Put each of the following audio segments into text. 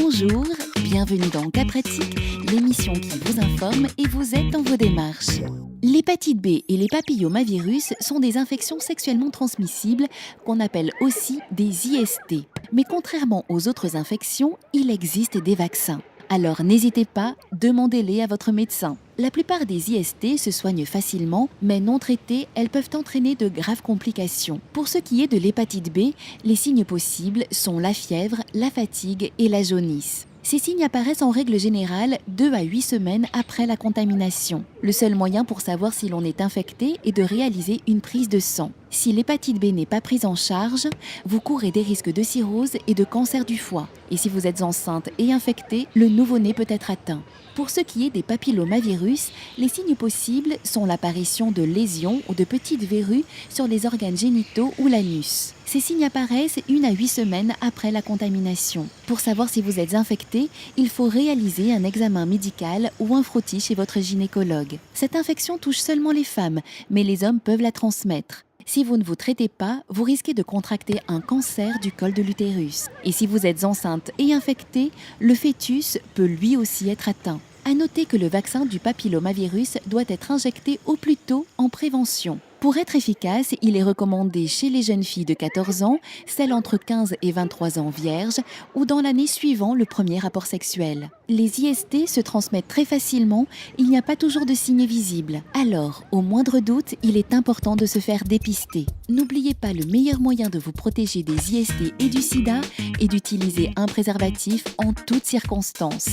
Bonjour, bienvenue dans Cas pratique, l'émission qui vous informe et vous aide dans vos démarches. L'hépatite B et les papillomavirus sont des infections sexuellement transmissibles qu'on appelle aussi des IST. Mais contrairement aux autres infections, il existe des vaccins. Alors n'hésitez pas, demandez-les à votre médecin. La plupart des IST se soignent facilement, mais non traitées, elles peuvent entraîner de graves complications. Pour ce qui est de l'hépatite B, les signes possibles sont la fièvre, la fatigue et la jaunisse. Ces signes apparaissent en règle générale 2 à 8 semaines après la contamination. Le seul moyen pour savoir si l'on est infecté est de réaliser une prise de sang. Si l'hépatite B n'est pas prise en charge, vous courez des risques de cirrhose et de cancer du foie. Et si vous êtes enceinte et infectée, le nouveau-né peut être atteint. Pour ce qui est des papillomavirus, les signes possibles sont l'apparition de lésions ou de petites verrues sur les organes génitaux ou l'anus. Ces signes apparaissent 1 à 8 semaines après la contamination. Pour savoir si vous êtes infecté, il faut réaliser un examen médical ou un frottis chez votre gynécologue. Cette infection touche seulement les femmes, mais les hommes peuvent la transmettre. Si vous ne vous traitez pas, vous risquez de contracter un cancer du col de l'utérus. Et si vous êtes enceinte et infectée, le fœtus peut lui aussi être atteint. À noter que le vaccin du papillomavirus doit être injecté au plus tôt en prévention. Pour être efficace, il est recommandé chez les jeunes filles de 14 ans, celles entre 15 et 23 ans vierges ou dans l'année suivant le premier rapport sexuel. Les IST se transmettent très facilement, il n'y a pas toujours de signes visibles. Alors, au moindre doute, il est important de se faire dépister. N'oubliez pas, le meilleur moyen de vous protéger des IST et du sida est d'utiliser un préservatif en toutes circonstances.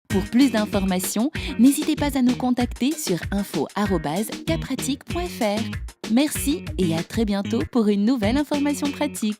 Pour plus d'informations, n'hésitez pas à nous contacter sur info@capratique.fr. Merci et à très bientôt pour une nouvelle information pratique.